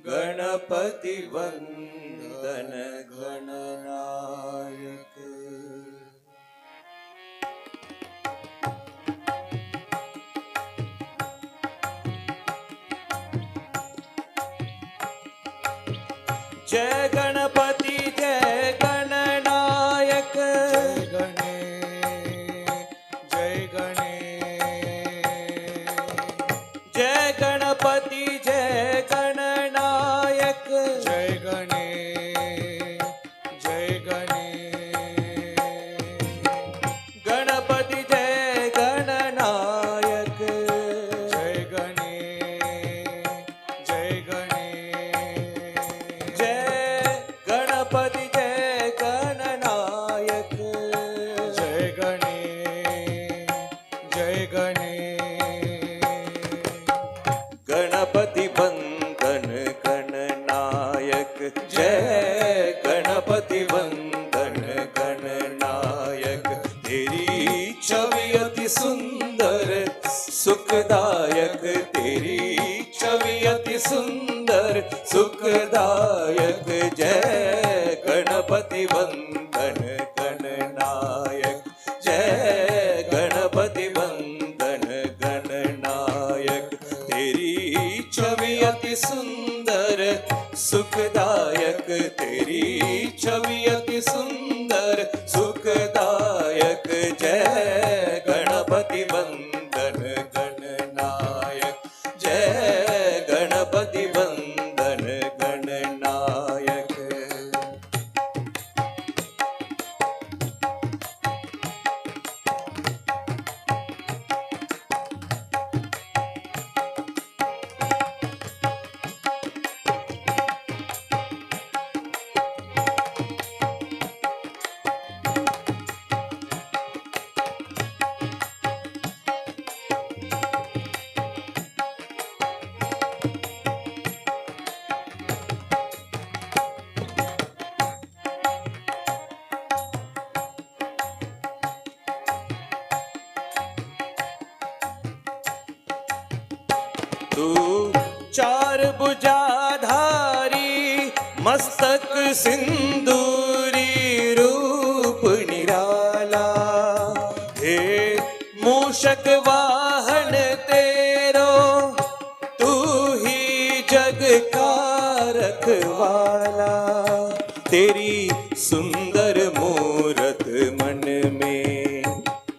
गणपति वंदन गणनायक। जय गणपति जय गणनायक। जय गणेश जय गणेश। जय गणपति जय गणनायक। जय गणेश जय गणेश। गणपति जय गणनायक। जय गणेश जय गणेश। जय गणपति जय गणनायक। जय गणेश जय गणेश। गणपति वंदन गणनायक। जय गणपति वंदन गणनायक। तेरी छवि अति सुंदर सुखदायक। तेरी छवि अति सुंदर सुखदायक। जय गणपति वंदन गणनायक। जय गणपति वंदन गणनायक। तेरी छवि अति सुंदर सुखदायक। तेरी छवि अति सुंदर सुखदायक। जय गणपति वंदन गणनायक। जय गणपति वंदन गणनायक। तू चार भुजाधारी मस्तक सिंदूरी रूप निराला। हे मूषक वाहन तेरो तू ही जग का रखवाला। तेरी सुंदर मूरत मन में।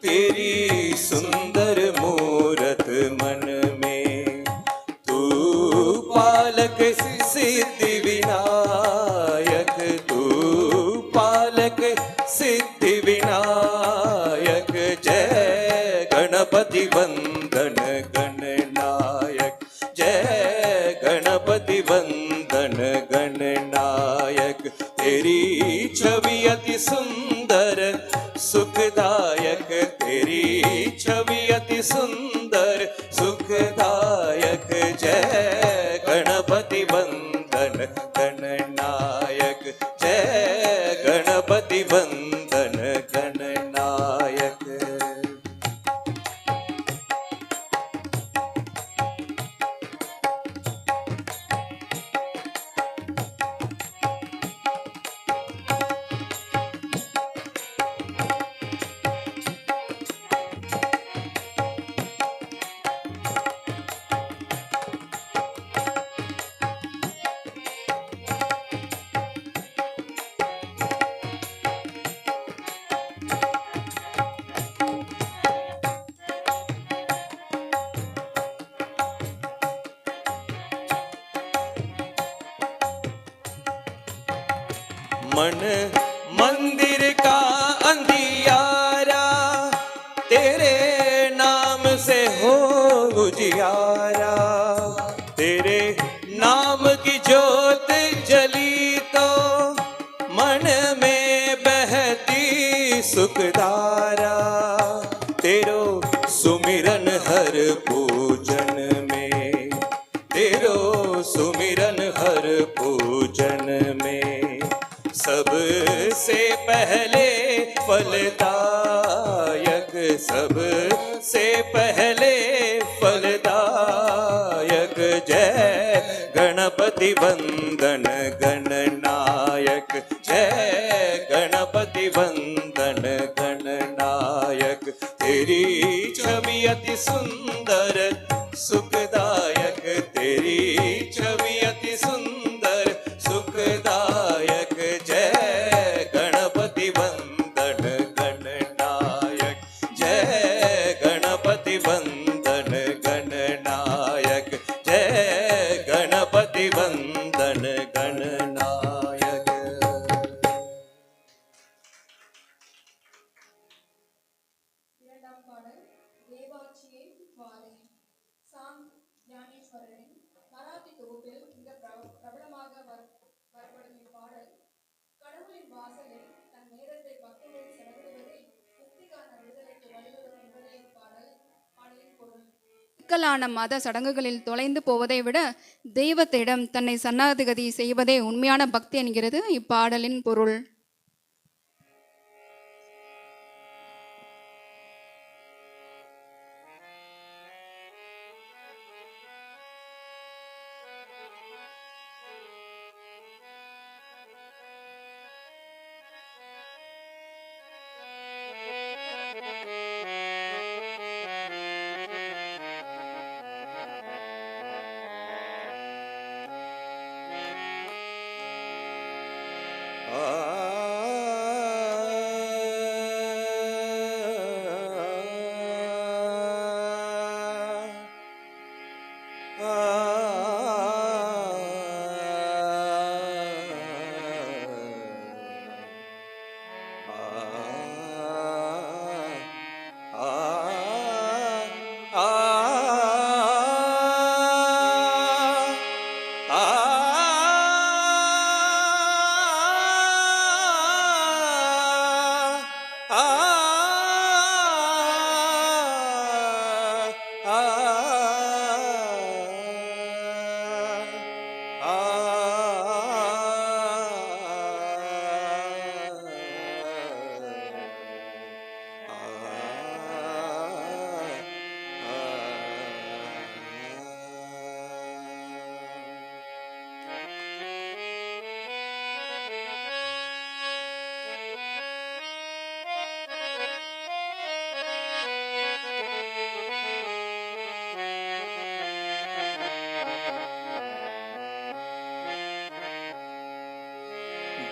तेरी सुंदर मूरत मन में। तू पालक सिद्धि विनायक। तू पालक सिद्धि विनायक। जय गणपति वंदन गणनायक। जय गणपति वंदन गणनायक। तेरी छवि अति सुंदर सुखदायक। तेरी छवि अति सुंदर सुखदायक। जय गणपति वंदन गणनायक। जय गणपति वंदन गणनायक। मन मंदिर का अंधियारा तेरे नाम से हो उजियारा। तेरे नाम की ज्योत जली तो मन में बहती सुखधारा। तेरो सुमिरन हर पूजन में। तेरो सुमिरन हर पूजन में। सबसे पहले फलदायक। सबसे पहले फलदायक। जय गणपति वंदन गणनायक, जय गणपति वंदन गणनायक। तेरी छवि अति सुंदर सुखदायक, तेरी छवि अति सुंदर सुखदायक। जय गणपति वंदन गणनायक, जय गणपति वंदन गणनायक, जय गणपति वंदन गणनायक। இரண்டாம் பாடல் தேவாட்சியே வாரே. சாம் ஞானேஸ்வரரின் மராத்தி தொகுப்பில் மிக பிரபலமாக வரப்படும் இப்பாடல் கடவுளின் வாசலில் தன் நேரத்தை பக்தர்கள் செலவிடுவதே முக்திக்கான விடுதலைக்கு வழிவகுக்கும் என்பதே பாடலின் பொருள். சிக்கலான மத சடங்குகளில் தொலைந்து போவதை விட தெய்வத்திடம் தன்னை சன்னாதிகதி செய்வதே உண்மையான பக்தி என்கிறது இப்பாடலின் பொருள்.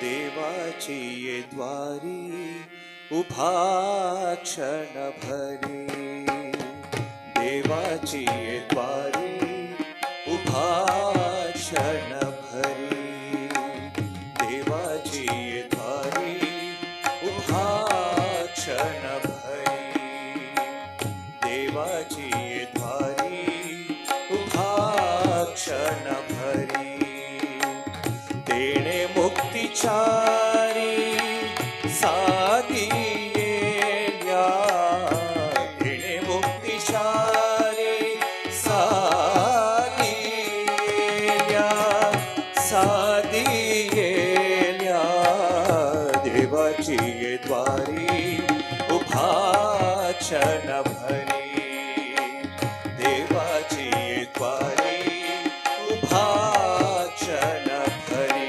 देवाची ये द्वारी उभा क्षणभरी, देवाची ये द्वारी उभा क्षणभरी, देवाची ये द्वारी उभा क्षणभरी, देवाची ये द्वारी उभा क्षणभरी। देणे मुक्तिचारी साधी येल्या, देणे मुक्तिचारी साधी येल्या, साधी येल्या, देवाची ये द्वारी उभा क्षणभरी, देवाची ये द्वारी उभा क्षणभरी।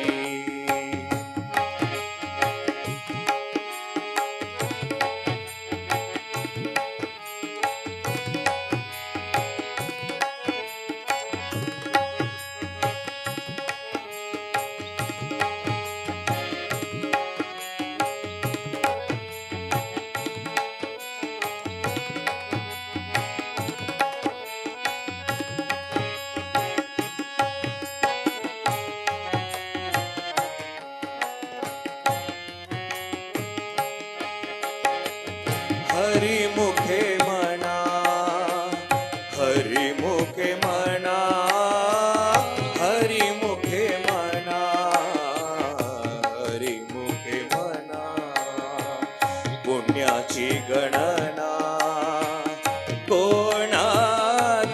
हरि मुखे मना, हरि मुखे मना, हरि मुखे मना, हरि मुखे मना, पुण्याची गणना कोणा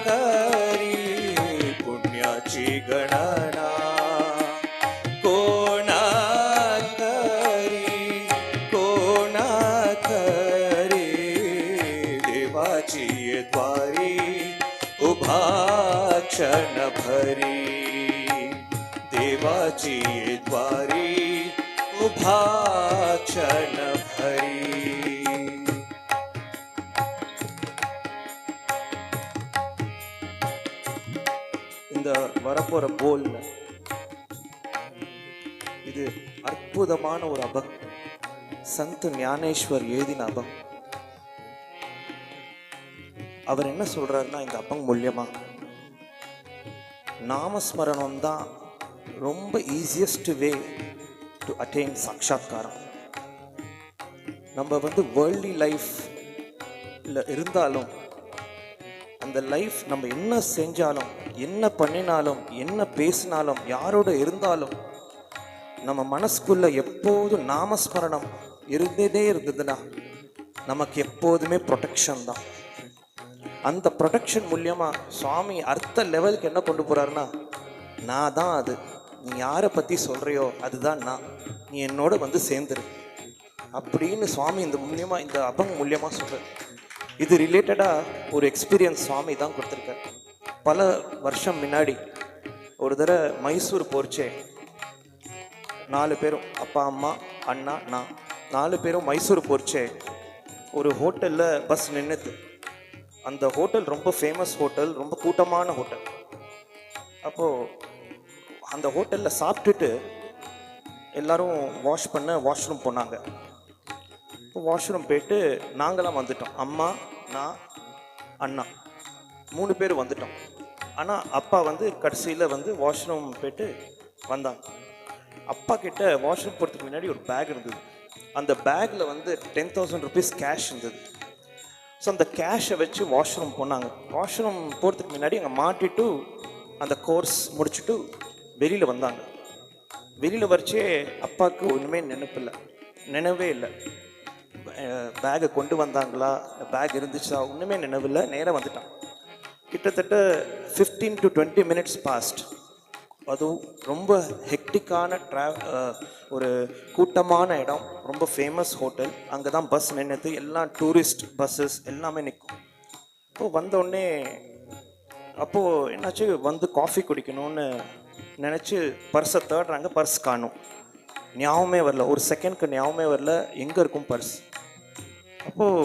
करी, पुण्याची गणना कोणा करी, कोणा करी, देवाची ये द्वारी उभा क्षणभरी, खरी देवाची द्वारी उभा क्षण भरी. இந்த வரப்போற போல்ல இது அற்புதமான ஒரு அபங், சந்த் ஞானேஸ்வர் எழுதின அபங். அவர் என்ன சொல்றாருன்னா, இந்த அபங் மூலியமா நாமஸ்மரணம் தான் ரொம்ப ஈஸியஸ்ட் வே டு அட்டைன் சாட்சாத்காரம். நம்ம வேர்ல்ட்லி லைஃப்ல இருந்தாலும், அந்த லைஃப் நம்ம என்ன செஞ்சாலும், என்ன பண்ணினாலும், என்ன பேசினாலும், யாரோட இருந்தாலும், நம்ம மனசுக்குள்ள எப்போதும் நாமஸ்மரணம் இருந்ததே இருந்ததுன்னா நமக்கு எப்போதுமே ப்ரொடெக்ஷன் தான். அந்த ப்ரொடெக்ஷன் மூலியமா சுவாமி அடுத்த லெவலுக்கு என்ன கொண்டு போறாருன்னா, நான் தான் அது, நீ யாரை பற்றி சொல்கிறியோ அதுதான் நான், நீ என்னோட சேர்ந்துரு அப்படின்னு சுவாமி இந்த மூலியமா, இந்த அபங் மூலியமா சொல்கிறார். இது ரிலேட்டடாக ஒரு எக்ஸ்பீரியன்ஸ் சுவாமி தான் கொடுத்துருக்கார். பல வருஷம் முன்னாடி ஒரு தடவை மைசூர் போர்ச்சே 4 பேரும், அப்பா அம்மா அண்ணா நான் 4 பேரும் மைசூர் போர்ச்சே ஒரு ஹோட்டலில் பஸ் நின்றுது. அந்த ஹோட்டல் ரொம்ப ஃபேமஸ் ஹோட்டல், ரொம்ப கூட்டமான ஹோட்டல். அப்போது அந்த ஹோட்டலில் சாப்பிட்டுட்டு எல்லோரும் வாஷ்ரூம் போனாங்க. இப்போ வாஷ்ரூம் போயிட்டு நாங்களாம் வந்துட்டோம். அம்மா, நான், அண்ணா 3 பேர் வந்துட்டோம். ஆனால் அப்பா கடைசியில் வாஷ்ரூம் போயிட்டு வந்தாங்க. அப்பா கிட்ட வாஷ்ரூம் போகிறதுக்கு முன்னாடி ஒரு பேக் இருந்தது. அந்த பேக்கில் 10,000 rupees கேஷ் இருந்தது. ஸோ அந்த கேஷை வச்சு வாஷ்ரூம் போனாங்க. வாஷ்ரூம் போகிறதுக்கு முன்னாடி அங்கே மாட்டிட்டு அந்த கோர்ஸ் முடிச்சுட்டு வெளியில் வந்தாங்க. வெளியில் வரைச்சே அப்பாவுக்கு ஒன்றுமே நினைவே இல்லை. பேகை கொண்டு வந்தாங்களா, பேக் இருந்துச்சா, ஒன்றுமே நினைவில்லை. நேராக வந்துட்டான். கிட்டத்தட்ட 15 to 20 minutes பாஸ்ட். அதுவும் ரொம்ப ஹெக்டிக்கான ஒரு கூட்டமான இடம், ரொம்ப ஃபேமஸ் ஹோட்டல். அங்கே தான் பஸ் நின்றுது. எல்லாம் டூரிஸ்ட் பஸ்ஸஸ் எல்லாமே நிற்கும். இப்போது வந்தோடனே அப்போது என்னாச்சு, காஃபி குடிக்கணும்னு நினச்சி பர்ஸை தேடுறாங்க. பர்ஸ் காணும், ஞாபகமே வரல. ஒரு செகண்ட்க்கு ஞாபகமே வரல எங்கே இருக்கும் பர்ஸ். அப்போது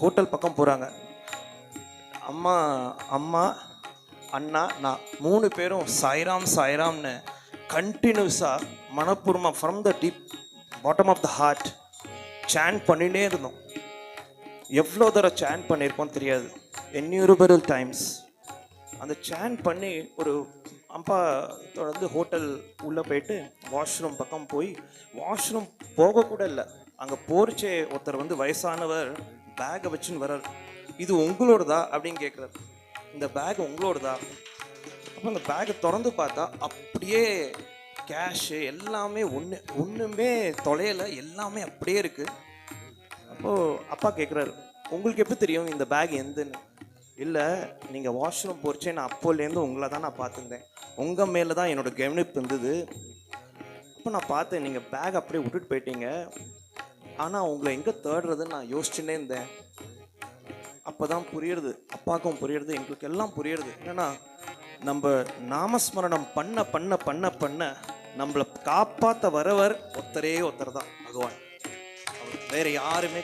ஹோட்டல் பக்கம் போகிறாங்க. அம்மா அண்ணா நான் 3 பேரும் சாய்ராம் சாய்ராம்னு கண்டினியூஸாக மனப்பூர்வமாக from the deep bottom of the heart chant பண்ணிகிட்டே இருந்தோம். எவ்வளோ தடவை சேன் பண்ணியிருக்கோம் தெரியாது, இன்யூமரபிள் டைம்ஸ். அந்த சேன் பண்ணி ஒரு அப்பா தொடர்ந்து ஹோட்டல் உள்ளே போயிட்டு வாஷ்ரூம் பக்கம் போய், வாஷ்ரூம் போகக்கூட இல்லை. அங்கே போர்ச்சே ஒருத்தர் வயசானவர் பேக்கை வச்சுன்னு வர்றார். இது உங்களோடதா அப்படின்னு கேட்குறாரு. இந்த பேக் உங்களோடதா? அப்போ அந்த பேக்கை திறந்து பார்த்தா அப்படியே கேஷு எல்லாமே ஒன்றுமே தொலையலை, எல்லாமே அப்படியே இருக்குது. அப்போது அப்பா கேட்குறாரு, உங்களுக்கு எப்படி தெரியும் இந்த பேக் எந்தன்னு? இல்லை, நீங்கள் வாஷ்ரூம் போர்ச்சே நான் அப்போலேருந்து உங்களை தான் நான் பார்த்துருந்தேன், உங்கள் மேலே தான் என்னோடய கவனிப்பு இருந்தது. அப்போ நான் பார்த்தேன் நீங்கள் பேக் அப்படியே விட்டுட்டு போயிட்டீங்க. ஆனால் உங்களை எங்கே தேடுறதுன்னு நான் யோசிச்சுன்னே இருந்தேன். அப்போ தான் புரியுறது, அப்பாவுக்கும் புரியுறது, எங்களுக்கு எல்லாம் புரியுறது. ஏன்னா நம்ம நாமஸ்மரணம் பண்ண பண்ண பண்ண பண்ண நம்மளை காப்பாற்ற வரவர் ஒருத்தர் தான், பகவான். அவர் வேறு யாருமே.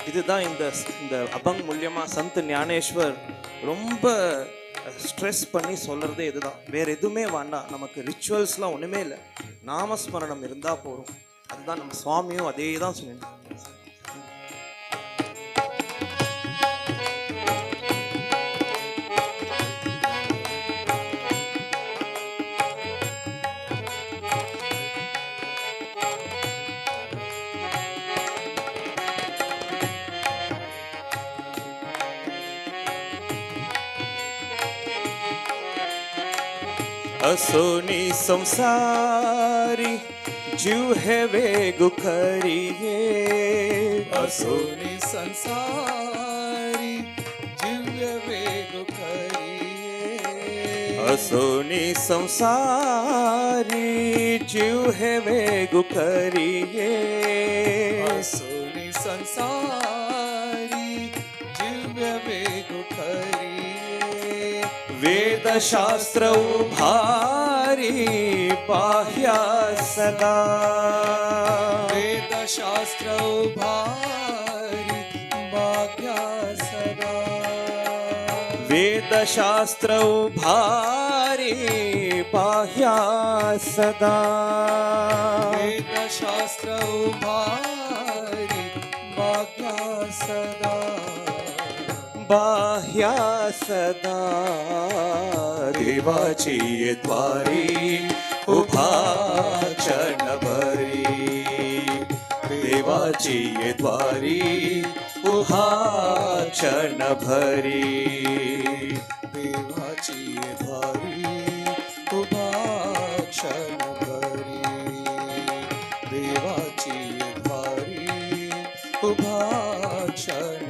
இதுதான் இந்த அபங் மூலியமாக சந்த் ஞானேஸ்வர் ரொம்ப ஸ்ட்ரெஸ் பண்ணி சொல்கிறதே இதுதான். வேறு எதுவுமே வேண்டாம், நமக்கு ரிச்சுவல்ஸ்லாம் ஒன்றுமே இல்லை, நாமஸ்மரணம் இருந்தால் போதும். அதுதான் நம்ம சுவாமியும் அதே தான் சொல்லிட்டு. असोनी संसारी जीव है वेगु खरिये, असोनी संसारी जीव वेगु खरिये, असोनी संसारी जीव है वेगु खरिये, असोनी संसारी जीव वेगु खरिये, वेद वेदशास्त्र भारी पाह्या सदा वेदशास्त्र भारी भाग्या सदा वेदशास्त्र भारी पाह्या सदा वेदशास्त्र भारी भाग्या सदा बाह्या सदा देवाची द्वारी उभा क्षणभरी देवाची द्वारी उभा क्षणभरी देवाची द्वारी उभा क्षणभरी देवाची द्वारी उभा क्षणभरी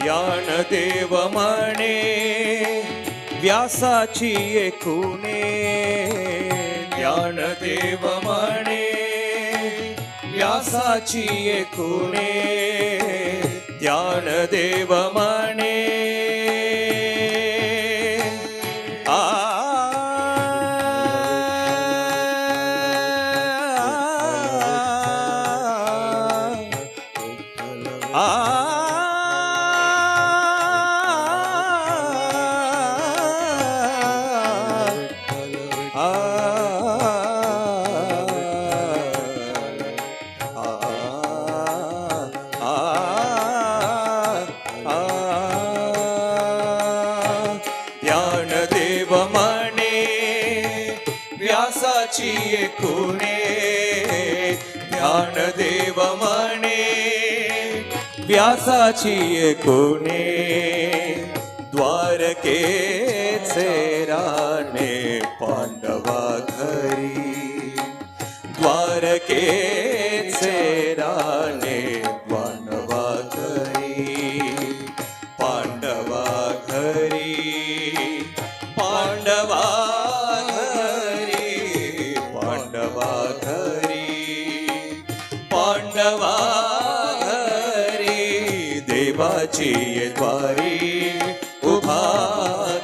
ज्ञानदेव म्हणे व्यासाची खुणे ज्ञानदेव म्हणे व्यासाची खुणे ज्ञानदेव म्हणे ज्ञानदेव म्हणे व्यासाची खुणे ज्ञानदेव म्हणे व्यासाची खुणे द्वारकेचे राणे पांडवा घरी द्वारकेचे राणे पांडवा घरी पांडवा घरी पांडवा घरी पांडवा घरी पांडवा घरी देवाची द्वारी उभा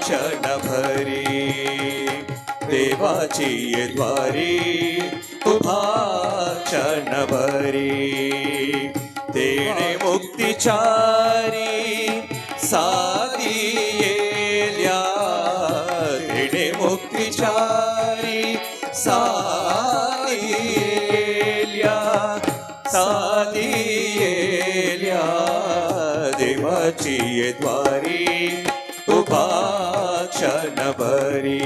क्षणभरी देवाची द्वारी उभा क्षणभरी तेणे मुक्तिचारी साधी येल्या तेणे मुक्तिचारी साधी येल्या साधी येल्या देवाची द्वारी उभा क्षणभरी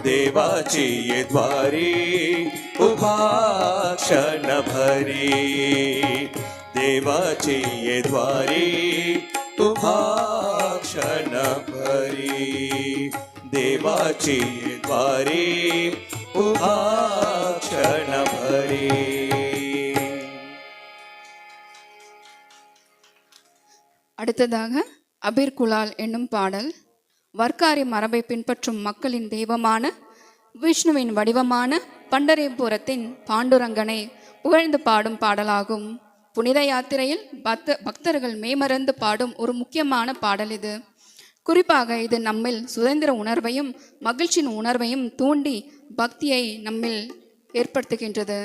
देवाची द्वारी उभा क्षणभरी देवाची द्वारी उभा क्षणभरी देवाची द्वारी उभा क्षणभरी. அடுத்ததாக அபீர் குலால் என்னும் பாடல் வர்க்காரி மரபை பின்பற்றும் மக்களின் தெய்வமான விஷ்ணுவின் வடிவமான பண்டரிபுரத்தின் பாண்டுரங்கனை புகழ்ந்து பாடும் பாடலாகும். புனித யாத்திரையில் பக்தர்கள் மேமறந்து பாடும் ஒரு முக்கியமான பாடல் இது. குறிப்பாக இது நம்மில் சுதந்திர உணர்வையும் மகிழ்ச்சியின் உணர்வையும் தூண்டி பக்தியை நம்மில் ஏற்படுத்துகின்றது.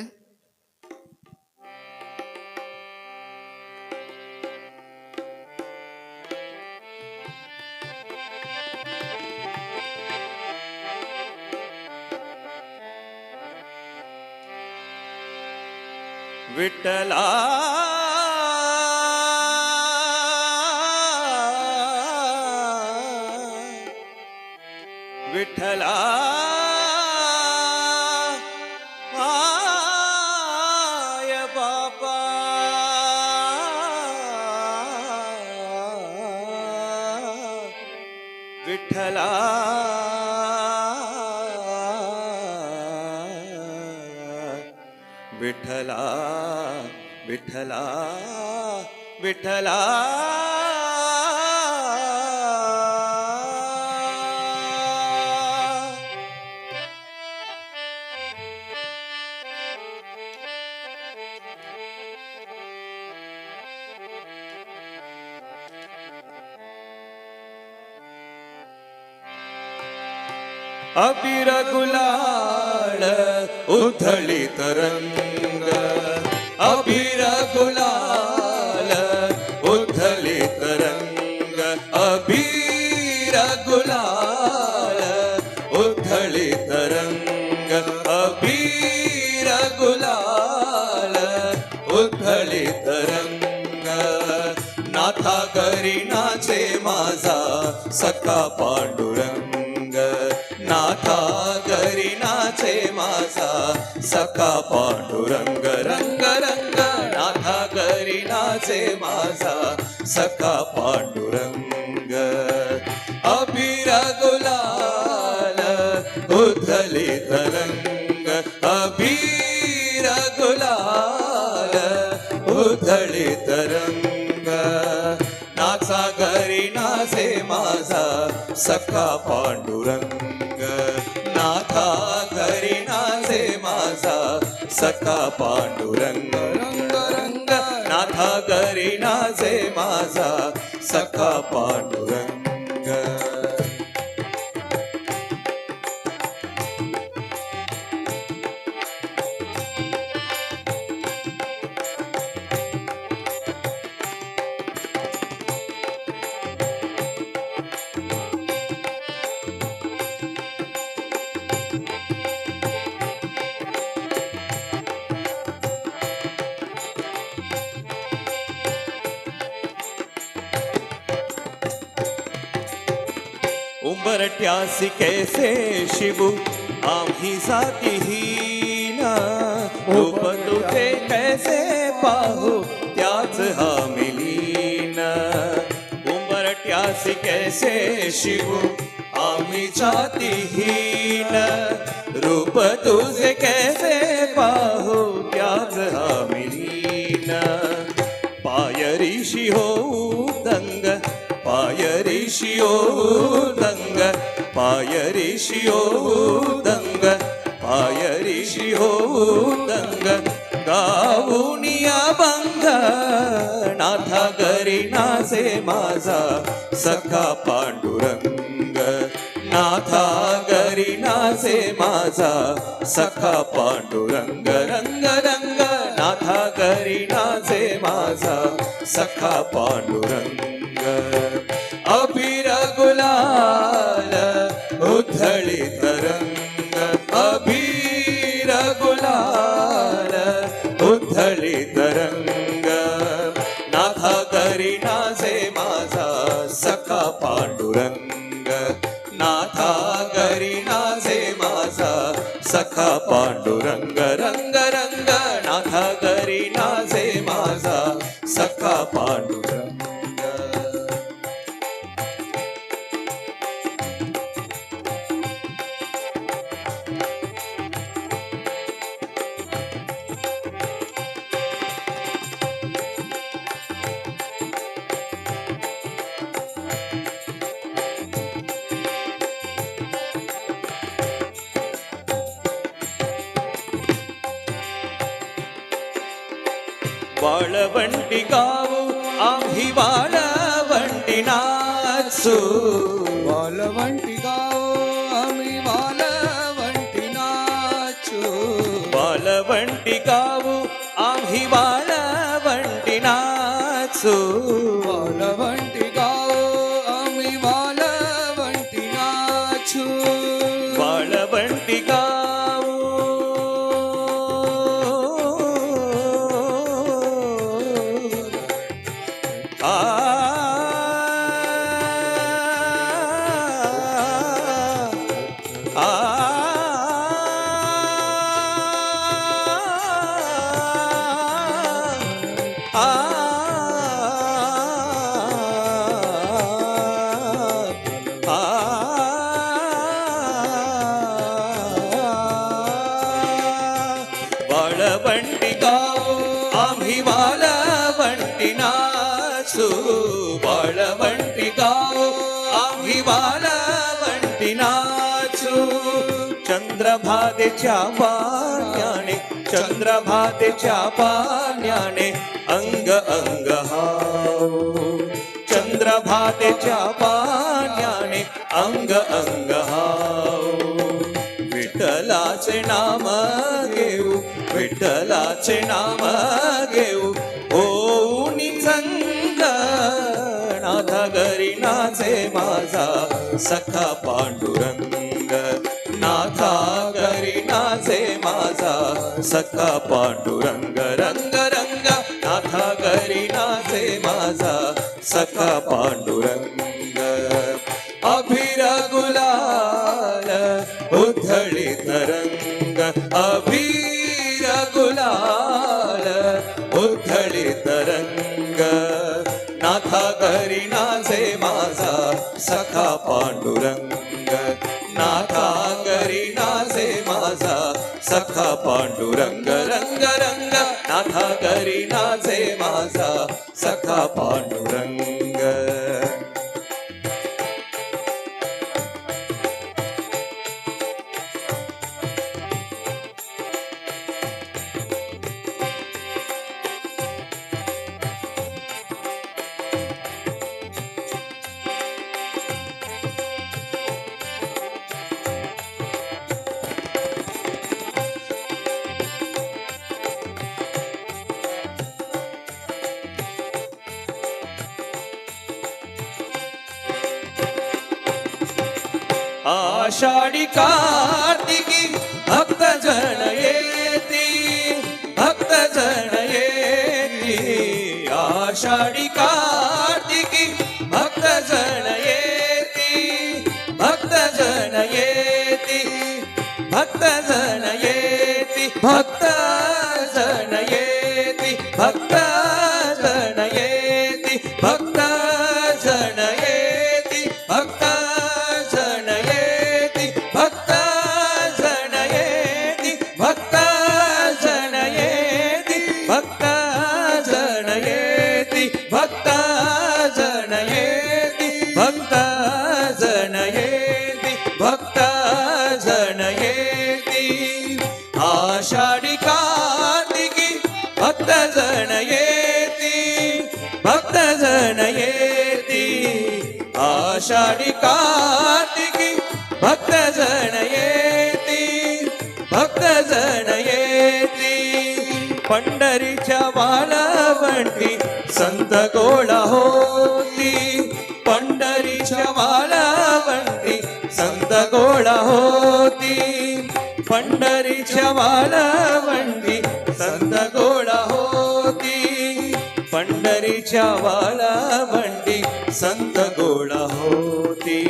विठ्ठला विठ्ठला आय बापा विठ्ठला विठ्ठला विठ्ठला विठ्ठला अबीर गुलाल उधळी तरंग अबीर गुलाल उधळी तरंग अबीर गुलाल उधळी तरंग अबीर गुलाल उधळी तरंग नाथा घरी नाचे माझा सखा पांडुरंग नाथा घरी नाचे माझा सखा पांडुरंग रंग रंग नाथा घरी नाचे माझा सखा पांडुरंग अबीर गुलाल उधळी तरंग अबीर गुलाल उधळी तरंग नाचा घरी नाचे माझा सखा पांडुरंग नाथा घरी नाचे माझा सखा पांडुरंग रंग रंग नाथा घरी नाचे माझा सखा पांडुरंग उंबरट्यासी कैसे शिवू आम्ही जातीहीन रूप तुझे कैसे पाहू त्याच हा मिलीन उंबरट्यासी कैसे शिवू आम्ही जातीहीन रूप तुझे कैसे पाहू त्याच हा मिलीन पायरीशी होऊ दंग पायरीशी होऊ दंग पायरीशी होऊ दंग पायरीशी होऊ दंग गाऊनी अभंग नाथा घरी नाचे माझा सखा पांडुरंग नाथा घरी नाचे माझा सखा पांडुरंग रंग रंग नाथा घरी नाचे माझा सखा पांडुरंग अबीर गुलाल उधळी तरंग अबीर गुलाल उधळी तरंग नाथा घरी नाचे माझा सखा पांडुरंग नाथा घरी नाचे माझा सखा पांडुरंग रंग रंग नाथा घरी नाचे माझा सखा पांडुरंग वाळवंटी गाऊ आम्ही वाळवंटी नाचू वालवंटी गाव आम्ही वालवंटी नाचू वाळवंटी गाऊ आम्ही वाळवंटी नाचू वालवंटी गाव आम्ही वालवंटी नाचू वाळवंटी गाऊ वालवंटी गाओ आम्ही वालवंटी नाचू वालवंटी गाओ आम्ही वालवंटी नाचू चंद्रभादेच्या पाण्याने चंद्रभादेच्या पाण्याने अंग अंग हाव चंद्रभादेच्या पाण्याने अंग अंग हाव विठ्ठलाचे नाम घेऊ विठ्ठलाचे नाम घेऊ होऊनी संग नाथा घरी नाचे माझा सखा पांडुरंग नाथा घरी नाचे माझा सखा पांडुरंग रंग रंग नाथा घरी नाचे माझा सखा पांडुरंग अभिर गुलाल उधळीत रंग अभिर गुलाल उधळीत रंग नाथा घरी नाचे माझा सखा पांडुरंग नाथा घरी नाचे माझा सखा पांडुरंग रंग रंग नाथा घरी नाचे माझा सखा पांडुरंग आषाढी कार्तिकी भक्त जन येती भक्त जन येती आषाढी कार्तिकी भक्त जन येती भक्त जन येती भक्त जन येती भक्त जन येती भक्त जन येती भक्त जन येती भक्त जन येती भक्त जन येती भक्त जन येती भक्त जन येती भक्त जन येती भक्त जन येती भक्त जन येती आषाढी कार्तिकी भक्त जन येती भक्त जन येती आषाढी कार्तिकी भक्त जन येती भक्त जन येती पंढरीच्या वाळवंटी संत गोळा होती पंढरीच्या वाळवंटी संत गोळा होती पंढरीच्या वाळवंटी संत गोळा होती पंढरीच्या वाळवंटी संत गोळा होती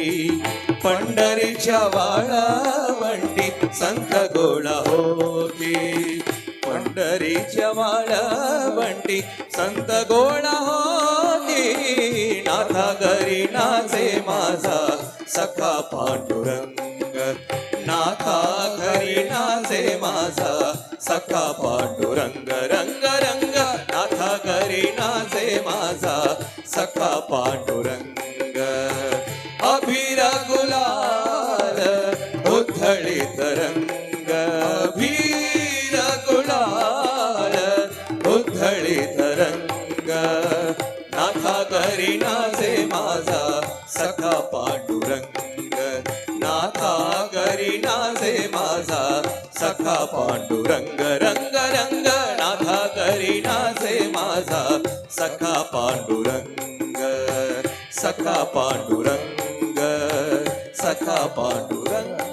पंढरीच्या वाळवंटी संत गोळा होती पंढरीच्या वाळवंटी संत गोळा होती नाथा घरी नाचे माझा सखा पांडुरंग नाथा घरी नाचे माझा सखा पांडुरंग रंग रंग नाथा घरी नाचे माझा सखा पांडुरंग अभिर गुलाल उधळीत रंग अभिर गुलाल उधळीत रंग नाथा घरी नाचे माझा सखा पांडुरंग नाथा घरी नाचे माझा सखा पांडुरंग रंग रंग नाथा घरी नाचे माझा सखा पांडुरंग सखा पांडुरंग सखा पांडुरंग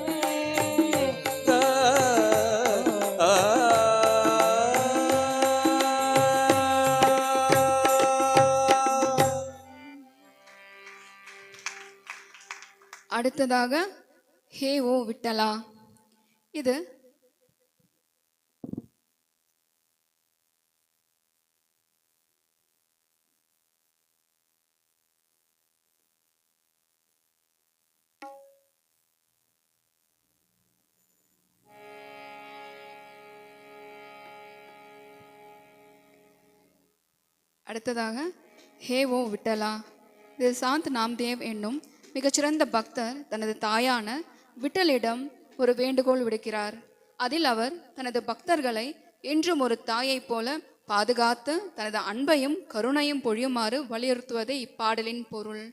அடுத்ததாக ஹே ஓ விட்டலா இது அடுத்ததாக ஹே ஓ விட்டலா. இது சாந்த் நாம்தேவ் என்னும் மிகச்சிறந்த பக்தர் தனது தாயான விட்டலிடம் ஒரு வேண்டுகோள் விடுக்கிறார். அதில் அவர் தனது பக்தர்களை என்றும் ஒரு தாயைப் போல பாதுகாத்து தனது அன்பையும் கருணையும் பொழியுமாறு வலியுறுத்துவதே இப்பாடலின் பொருள்.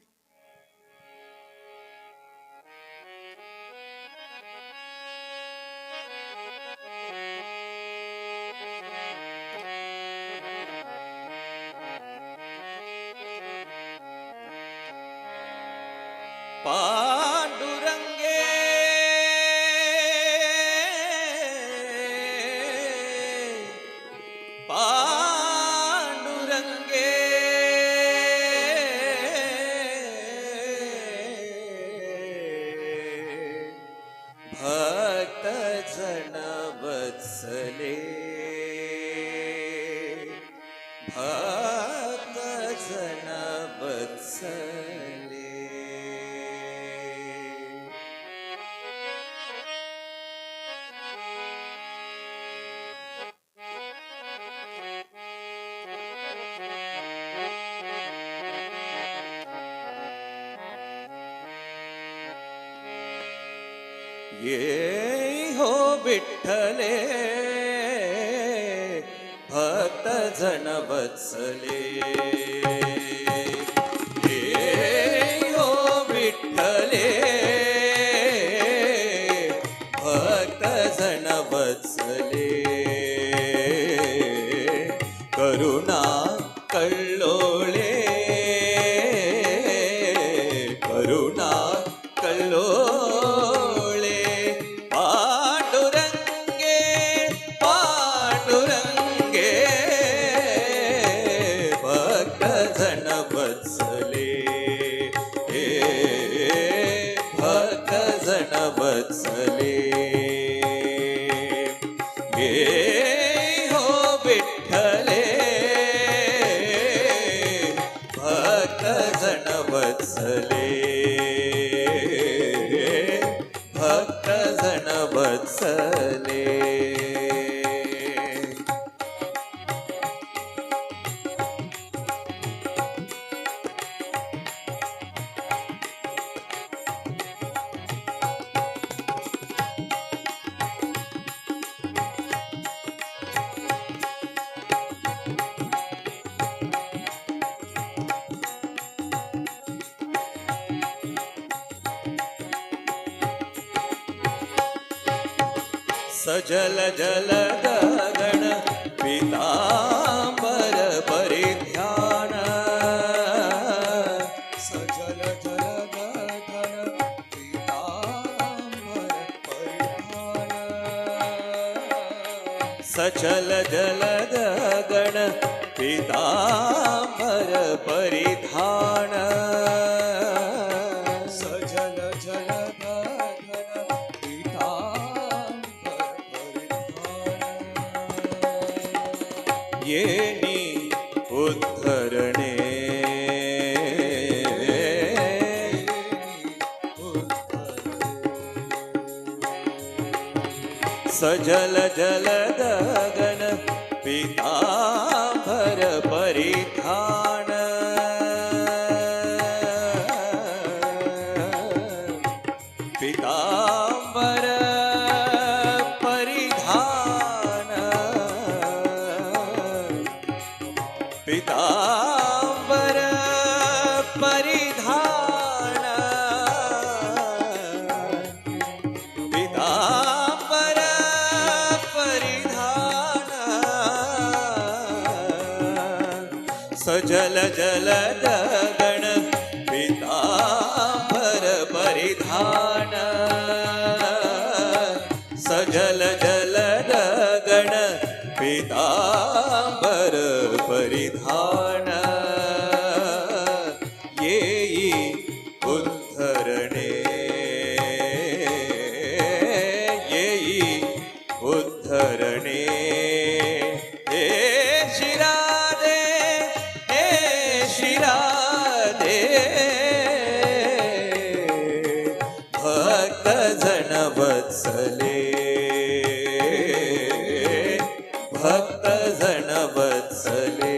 பாண்டுரங்கே பாண்டுரங்கே भक्त जन वत्सले भक्त जन वत्सले ये हो विठ्ठले भक्त जन वत्सले ये हो विठ्ठले भक्त जन वत्सले करुणा कल्लोळे करुणा कल्लोळे वत्सले ये हो विठ्ठले भक्त जन वत्सले भक्त जन वत्सले सजल जल गगन पीतांबर परिध्यान सजल जल गगन पीतांबर परिध्यान सजल जल गगन पीतांबर परिधान सजल जल येनी उद्धरणे सजल जल गगन पीतांबर परिधान पीतांबर पीतांबर परिधान पीतांबर परिधान सजल जल गगन पीतांबर परिधान सजल जल गगन पीतांबर परिधान येई उद्धरणे येई उद्धरणे हे शिरादे हे शिरादे भक्त जन वत्सले भक्त जन वत्सले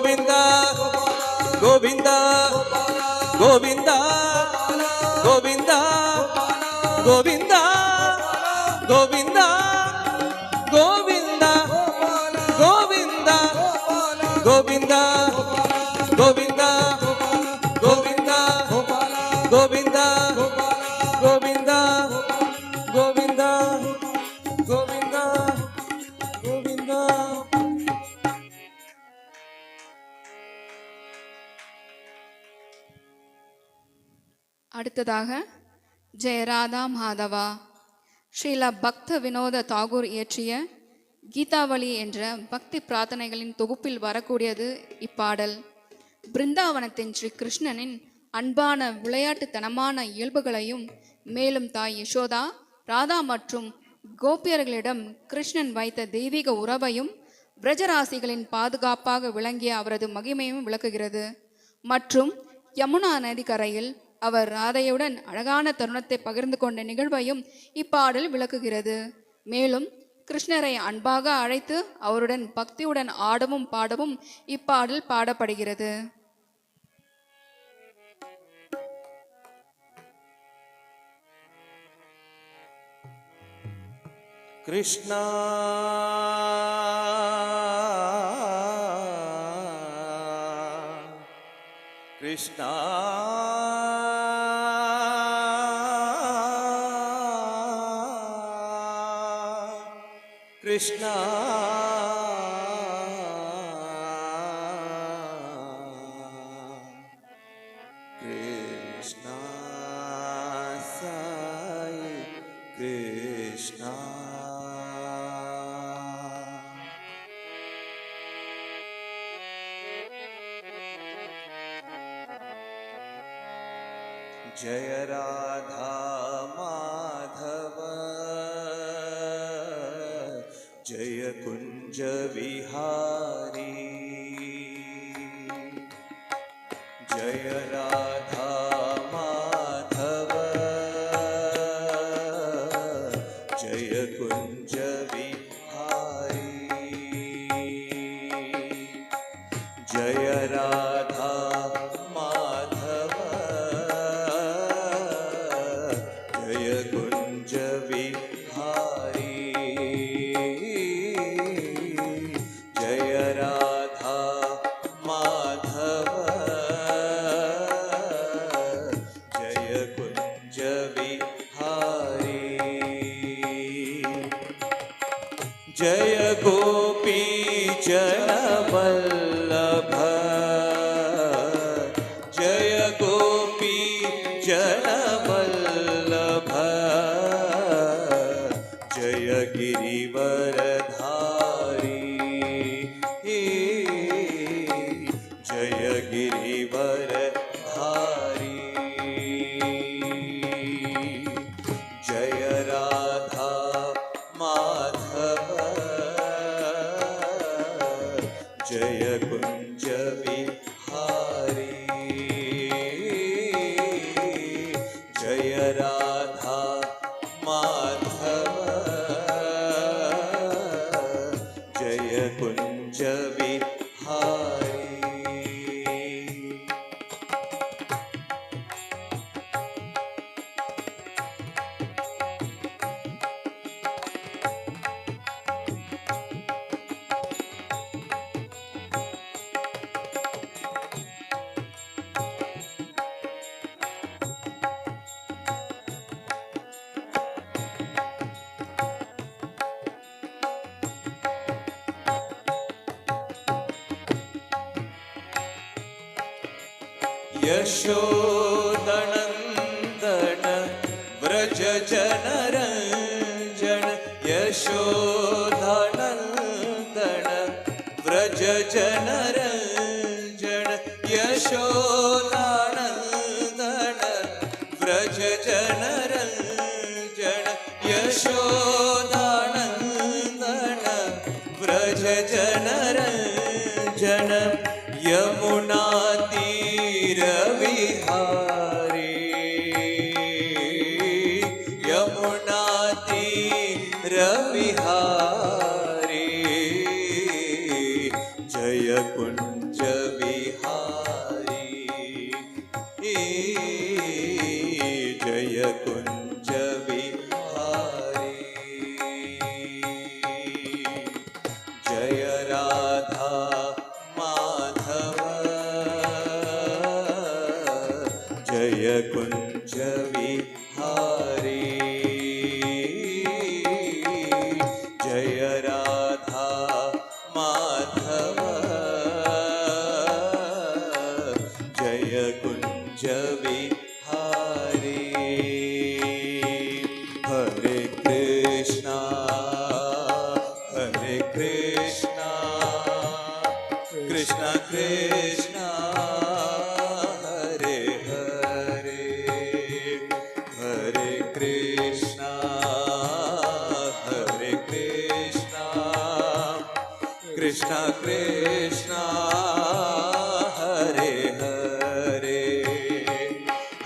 ಗೋವಿಂದ ಗೋವಿಂದ ಗೋವಿಂದ ಗೋವಿಂದ ಗೋವಿಂದ ಗೋವಿಂದ ಗೋವಿಂದ ಗೋವಿಂದ ಗೋವಿಂದ ಗೋವಿಂದ ಗೋವಿಂದ ಗೋವಿಂದ ಗೋವಿಂದ ಗೋವಿಂದ ಗೋವಿಂದ ಗೋವಿಂದ. அடுத்ததாக ஜெயராதா மாதவா ஸ்ரீல பக்த வினோத தாகூர் இயற்றிய கீதாவளி என்ற பக்தி பிரார்த்தனைகளின் தொகுப்பில் வரக்கூடியது இப்பாடல். பிருந்தாவனத்தின் ஸ்ரீ கிருஷ்ணனின் அன்பான விளையாட்டுத்தனமான இயல்புகளையும் மேலும் தாய் யசோதா ராதா மற்றும் கோபியர்களிடம் கிருஷ்ணன் வைத்த தெய்வீக உறவையும் பிரஜராசிகளின் பாதுகாப்பாக விளங்கிய அவரது மகிமையும் விளக்குகிறது. மற்றும் யமுனா நதிக்கரையில் அவர் ராதையுடன் அழகான தருணத்தை பகிர்ந்து கொண்ட நிகழ்வையும் இப்பாடல் விளக்குகிறது. மேலும் கிருஷ்ணரை அன்பாக அழைத்து அவருடன் பக்தியுடன் ஆடவும் பாடவும் இப்பாடல் பாடப்படுகிறது. கிருஷ்ணா கிருஷ்ணா கிருஷ்ணா கிருஷ்ணா சாய் கிருஷ்ணா. जय राधा माधव जय कुंज विहारी. जय राधा माधव जय कुंज विहारी. जय राधा माधव जय कुंज विहारी. जय राधा माधव जय कुंज विहारी. जय गोपी जन वल्लभ जय गोपी जन वल्लभ जय गिरिवरधारी. जय गिरिवरधारी. जय राधा माधव जय कुंज विहारी. जय राधा माधव जय कुंज विहारी. यशोदनन्दन व्रज जनरञ्जन. यशोदानन्दन व्रज जनरञ्जन. यशोदानन्दन व्रज जनरञ्जन. यशोदानन्दन व्रज जनरञ्जन. यमुना तीर विहारी. यमुना तीर विहारी. जय कुंज कुञ्ज विहारी जय राधा माधव जय कुञ्ज विहारी हरे कृष्णा कृष्णा कृष्णा हरे हरे हरे कृष्णा कृष्णा कृष्णा हरे हरे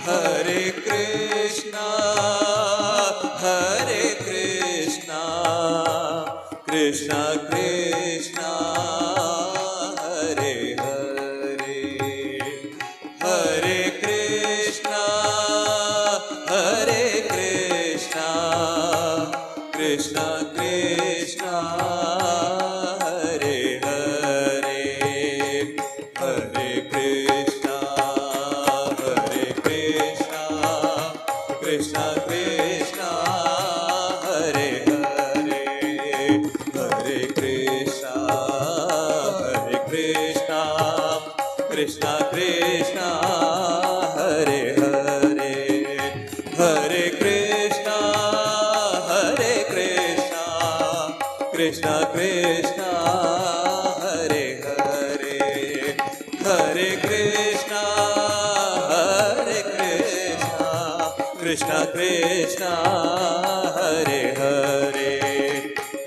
हरे कृष्णा कृष्णा कृष्णा हरे हरे हरे कृष्णा कृष्णा कृष्णा हरे हरे हरे कृष्णा कृष्णा कृष्णा हरे हरे हरे कृष्णा कृष्णा कृष्णा हरे हरे हरे कृष्णा कृष्णा कृष्णा हरे हरे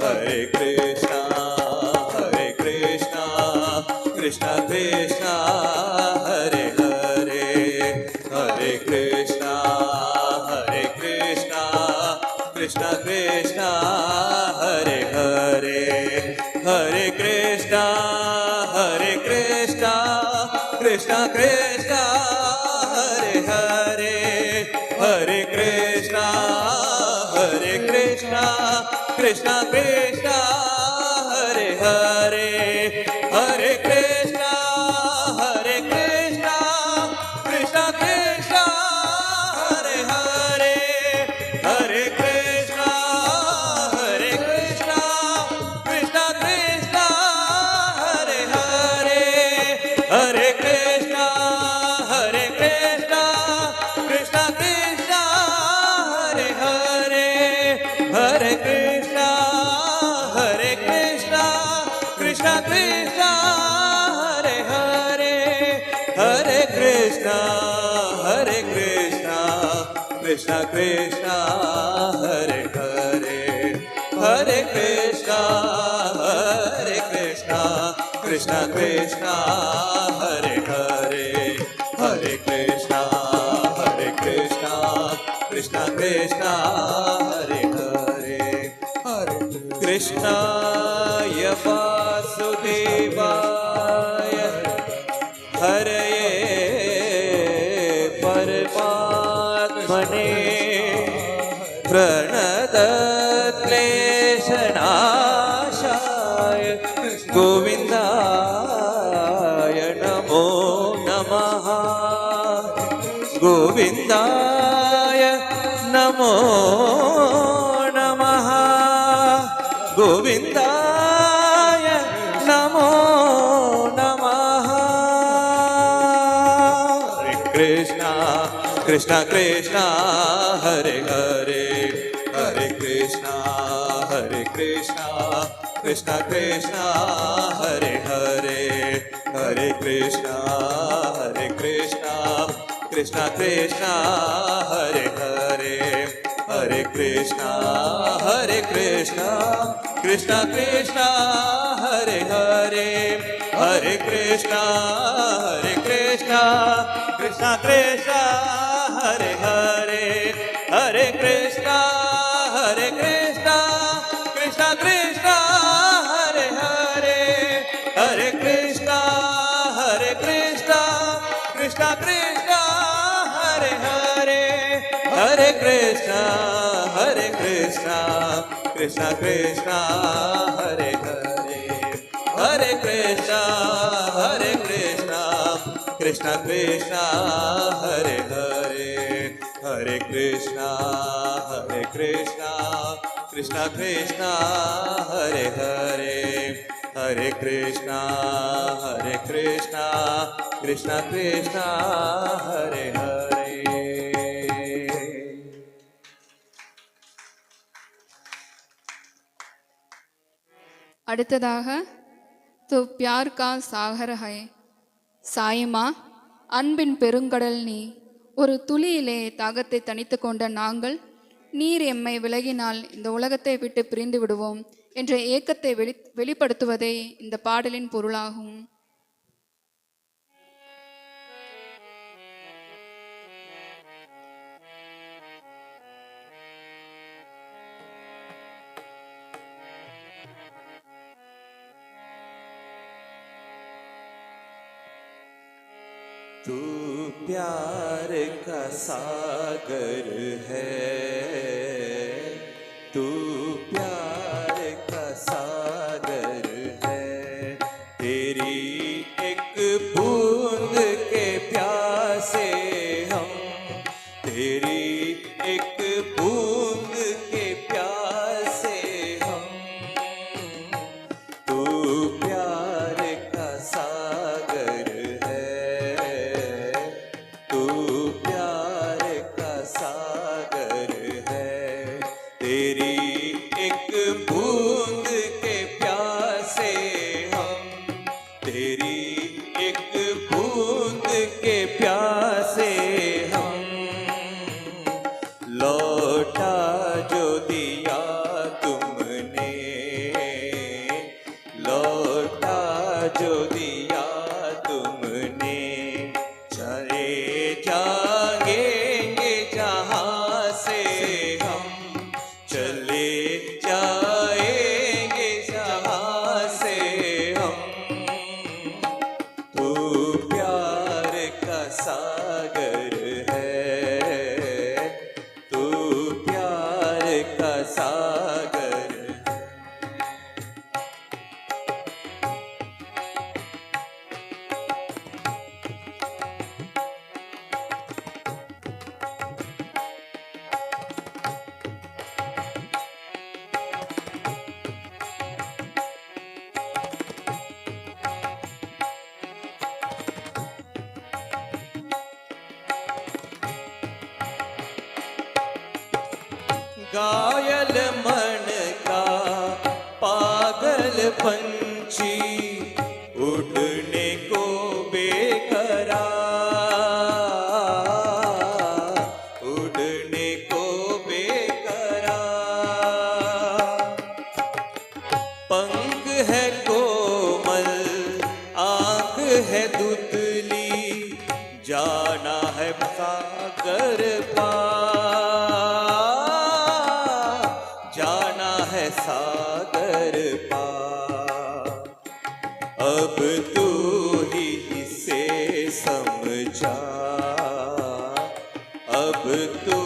हरे कृष्णा कृष्णा कृष्णा हरे हरे हरे कृष्णा कृष्णा कृष्णा हरे हरे हरे कृष्णा कृष्णा कृष्णा हरे हरे हरे कृष्णा कृष्णा कृष्णा हरे हरे हरे कृष्णा कृष्णा कृष्णा हरे हरे हरे कृष्णा कृष्णा कृष्णा हरे हरे हरे कृष्णा कृष्णा कृष्णा हरे हरे हरे कृष्णा कृष्णा कृष्णा हरे हरे हरे कृष्णा कृष्णा कृष्णा हरे हरे हरे कृष्णा कृष्णा कृष्णा हरे हरे हरे कृष्णा कृष्णा कृष्णा हरे हरे हरे कृष्णा कृष्णा कृष्णा हरे हरे हरे कृष्णाय वासुदेवाय हरये परमात्मने प्रणतक्लेशनाशाय गोविन्दाय नमो नमः गोविन्दाय नमो नमः गोविन्दाय नमो नमः हरे Krishna Krishna Hare Hare Hare Krishna Krishna Krishna Hare Hare Hare Krishna Krishna Krishna Hare Hare Hare Krishna Krishna Krishna Hare Hare Hare Krishna Krishna Krishna Hare Hare Hare Krishna Krishna Krishna Hare Hare Hare Krishna Krishna Krishna Hare Hare Hare Krishna Krishna Krishna Hare Hare Hare Krishna Krishna Krishna Hare Hare Hare Krishna, Krishna Krishna, Hare Hare, Hare Krishna, Krishna Krishna, Hare Hare. அடுத்ததாக तो प्यार का सागर है சாயமா அன்பின் பெருங்கடல் நீ ஒரு துளியிலே தாகத்தை தணித்து கொண்ட நாங்கள் நீர் எம்மை விலகினால் இந்த உலகத்தை விட்டு பிரிந்து விடுவோம் என்ற ஏக்கத்தை வெளிப்படுத்துவதே இந்த பாடலின் பொருளாகும். तू प्यार का सागर है, तू प्यार का सागर है, तेरी एक बूंद के प्यासे हम, तेरी एक बूंद के प्यासे हम, तू प्यार का सागर है, तू प्यार का सागर है, तेरी एक बूंद के प्यासे हम, तेरी एक बूंद के प्यासे हम, लौटा जो दिया तुमने, लौटा जो दिया तुमने, चले जाएंगे जहाँ से हम, चले जाएंगे जहाँ से हम, तू प्यार का सागर है, तू प्यार का सागर है. घायल मन का पागल पंछी उड़ने को बेकरार, उड़ने को बेकरार, पंख है कोमल आंख है दुतली, जाना है सागर पार, जाना है सागर पार, अब तू ही इसे समझा, अब तू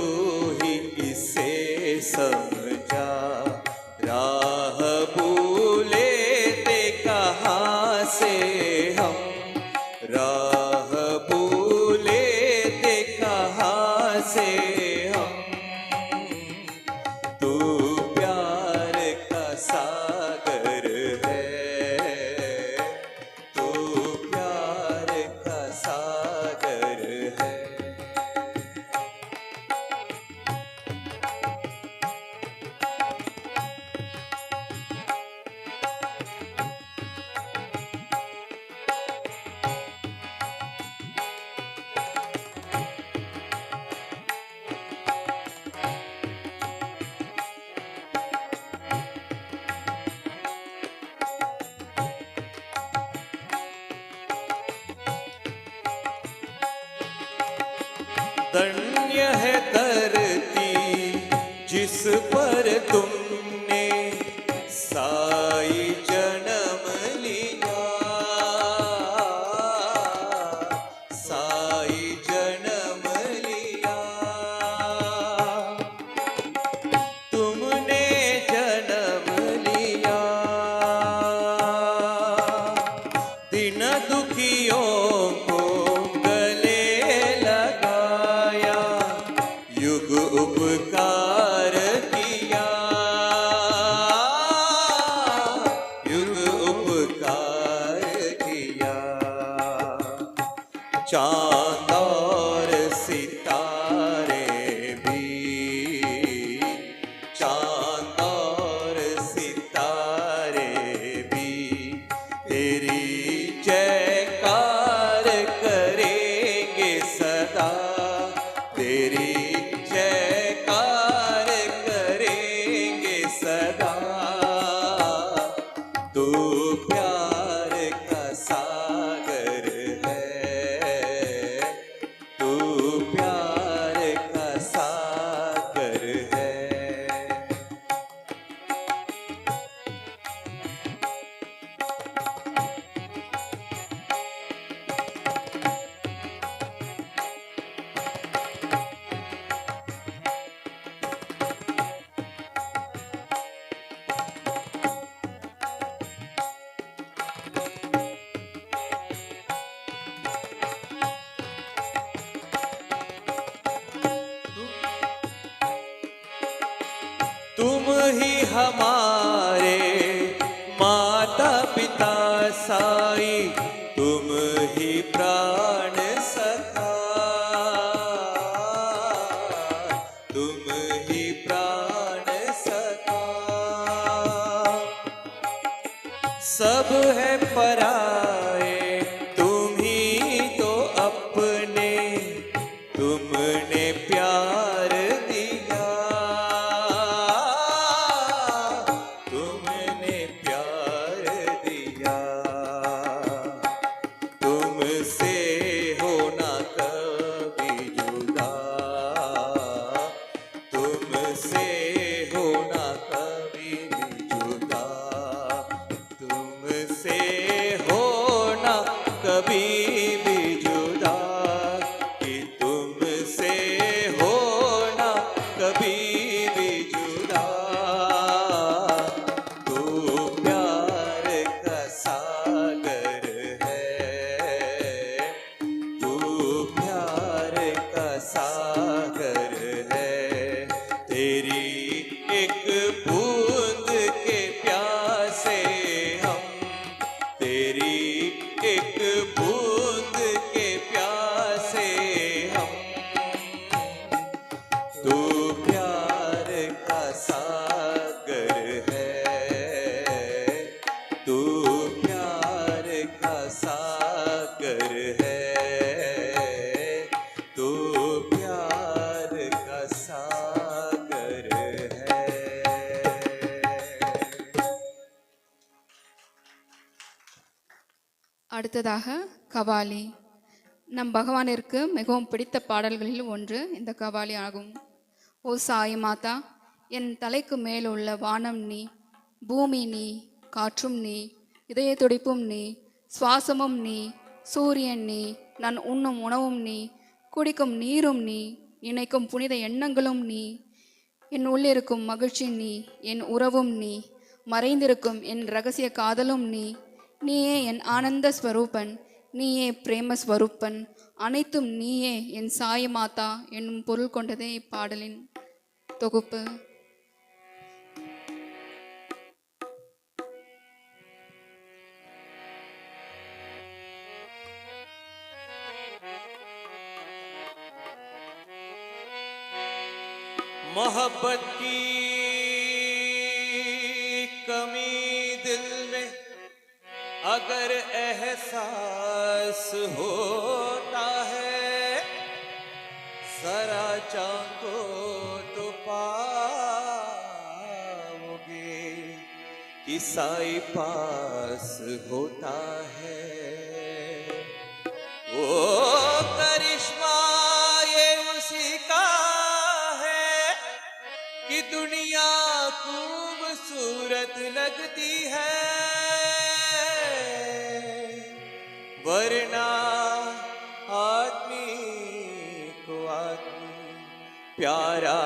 ही इसे समझा, राह भूले थे कहाँ से हम, राह भूले थे कहाँ से हम, तू प्यार का सागर है, तू प्यार का सागर है. धन्य है धरती जिस पर तुमने साई जन्म लिया, साई जन्म लिया, तुमने जन्म लिया, दिन दुखियों को गले लगाया, चांद और सितारे भी, चांद और सितारे भी तेरी जयकार करेंगे सदा, तेरी जयकार करेंगे सदा। तू प्यार का सागर है, तू प्यार का सागर है। तुम ही हमारे माता पिता साई, तुम ही प्राण सखा, तुम ही प्राण सखा। सब है पराए तुम ही तो अपने, तुमने प्यार दिया, तुमने प्यार दिया। तुमसे होना कभी जुदा, तुमसे होना कभी भी जुदा, तुमसे होना कभी भी जुदा, कि तुमसे होना कभी भी जुदा। तू प्यार का सागर है, तू प्यार का सागर है। तेरी एक बूंद के प्यासे हम, तेरी एक बूंद के प्यासे हम। तू प्यार का सागर है, तू प्यार का सागर है, तू प्यार का सागर है। அடுத்ததாக கவாலி. நம் பகவானிற்கு மிகவும் பிடித்த பாடல்களில் ஒன்று இந்த கவாலி ஆகும். ஓ சாய் மாதா, என் தலைக்கு மேலுள்ள வானம் நீ, பூமி நீ, காற்றும் நீ, இதய துடிப்பும் நீ, சுவாசமும் நீ, சூரியன் நீ, நான் உண்ணும் உணவும் நீ, குடிக்கும் நீரும் நீ, நினைக்கும் புனித எண்ணங்களும் நீ, என் உள்ளிருக்கும் மகிழ்ச்சி நீ, என் உறவும் நீ, மறைந்திருக்கும் என் ரகசிய காதலும் நீ, நீயே என் ஆனந்த ஸ்வரூபன், நீயே பிரேம ஸ்வரூபன், அனைத்தும் நீயே என் சாய் மாதா என்னும் பொருள் கொண்டதே இப்பாடலின் தொகுப்பு. मोहब्बत की कमी दिल में अगर एहसास होता है, जरा झांको तो पाओगे कि साई पास होता है। ओ करिश्मा ये उसी का है कि दुनिया खूबसूरत लगती है, वरना आदमी को आदमी प्यारा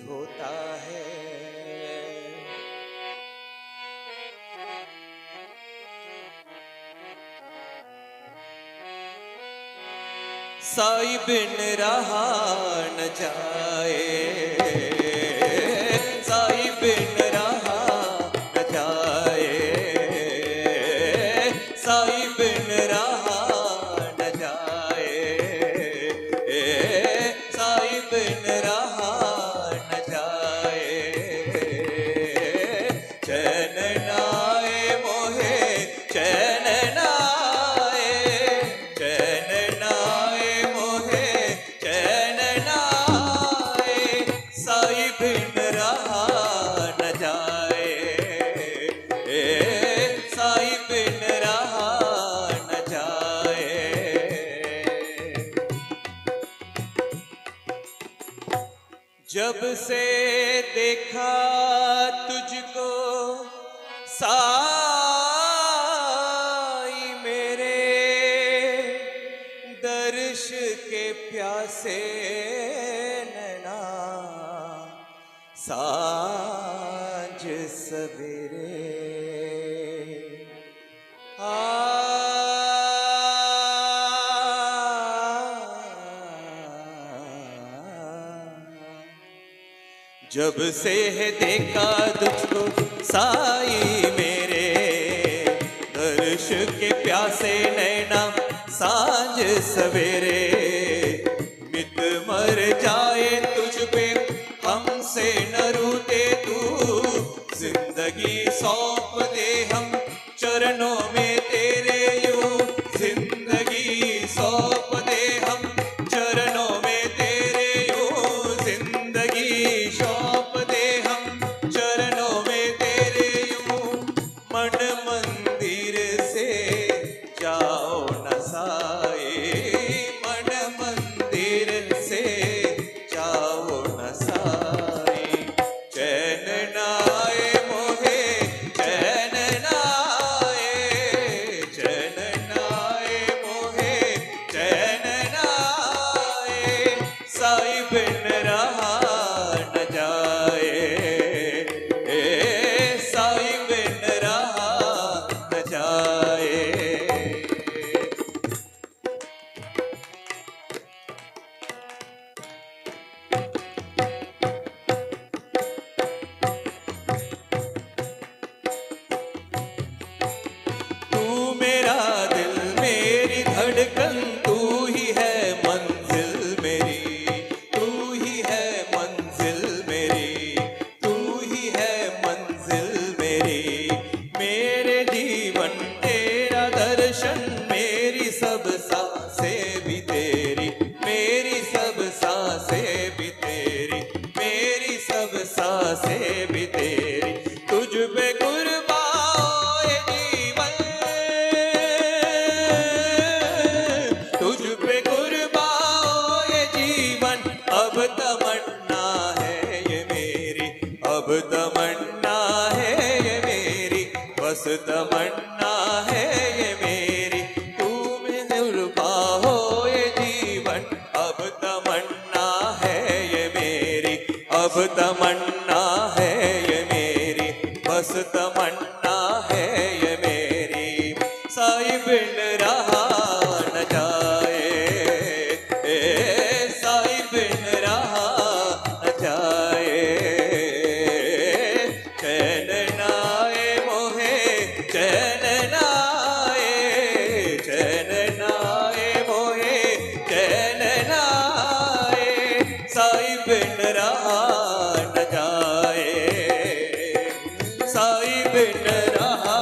होता है। साई बिन रहा न जाए, साई बिन रहा न जाए, साई बिन रहा जब से देखा तुझको साई मेरे, दर्श के प्यासे नैना सांझ सवेरे। जब से है देखा तुझको साई मेरे, दर्श के प्यासे नैना सांझ सवेरे। मित मर जाए तुझ पे हमसे न रूठे तू, जिंदगी सौंप दे हम चरणों में तेरे यूं, जिंदगी सौंप दे हम चरणों में तेरे यूं, जिंदगी सौंप दे हम चरणों में तेरे यूं। मन मंदिर से जाओ न साए, मन मंदिर से जाओ न साए। चैन नाए मोहे चैन नाए, चैन नाए मोहे चैन नाए। साई बिन रहा न जाए, साई बिन रहा न जाए। तू मेरा दिल मेरी धड़कन, तू ही है मंजिल मेरी, तू ही है मंजिल मेरी, तू ही है मंजिल मेरी। मेरे जीवन तेरा दर्शन, मेरी सब सांसें भी तेरी, मेरी सब सांसें भी तेरी, मेरी सब सांसें भी तेरी। तुझ पे कुर्बान ये जीवन, तुझ पे कुर्बान ये जीवन। अब तमन्ना है ये मेरी, अब तमन्ना है ये मेरी, बस तमन्ना है ये मेरी। तू मेरे हो ये जीवन, अब तमन्ना है ये मेरी, अब तमन्ना है ये मेरी, बस तमन्ना है ये मेरी। साई बिन रहा न जाए, साई बिन रहा न जाए। चैन नाए मोहे चैन नाए, चैन नाए मोहे चैन नाए। साई बिन रहा न जाए, साई बिन रहा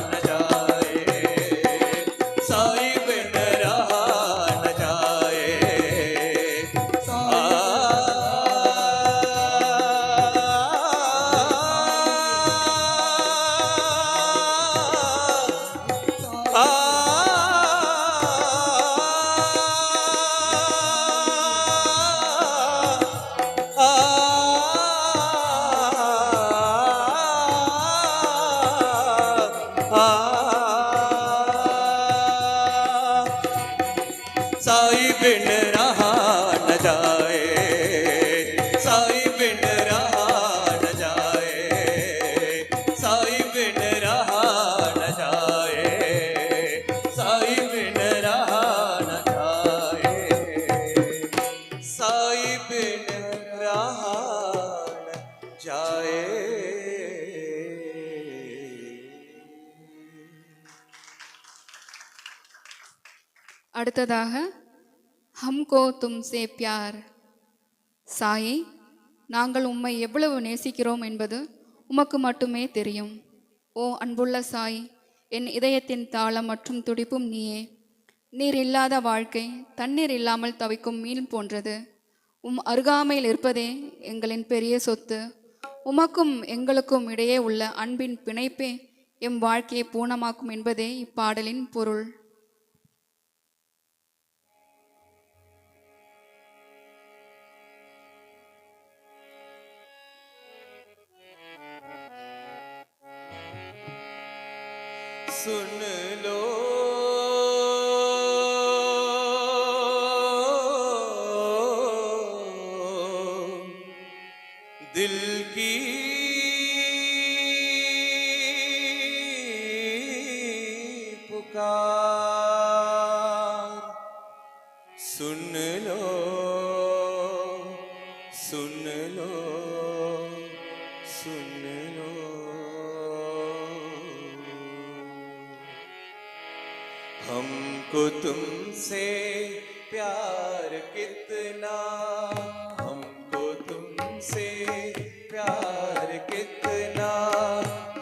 न जाए, साई बिन रहा न जाए। साई बिन रहा न जाए, साई बिन रहा न जाए, साई बिन रहा न जाए, साई बिन रहा न जाए, साई बिन रहा न जाए। அடுத்ததாக ஹம்கோ தும்சே பியார். சாயை, நாங்கள் உம்மை எவ்வளவு நேசிக்கிறோம் என்பது உமக்கு மட்டுமே தெரியும். ஓ அன்புள்ள சாய், என் இதயத்தின் தாளம் மற்றும் துடிப்பும் நீயே. நீர் இல்லாத வாழ்க்கை தண்ணீர் இல்லாமல் தவிக்கும் மீன் போன்றது. அருகாமையில் இருப்பதே எங்களின் பெரிய சொத்து. உமக்கும் எங்களுக்கும் இடையே உள்ள அன்பின் பிணைப்பே எம் வாழ்க்கையை பூர்ணமாக்கும் என்பதே இப்பாடலின் பொருள். सुन लो दिल की पुकार सुन लो सुन लो सुन लो हमको तुमसे प्यार कितना हमको तुमसे प्यार कितना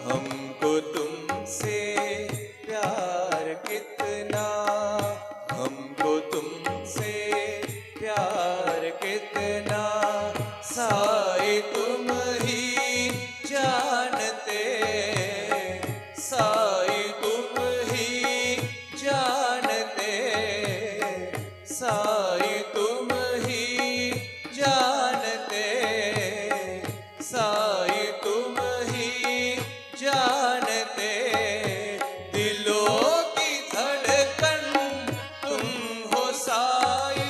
हमको तुमसे प्यार कितना हमको तुमसे प्यार कितना साई तुम ही जानते साई तुम ही जानते साई तुम ही जानते साई तुम ही जानते दिलों की धड़कन तुम हो साई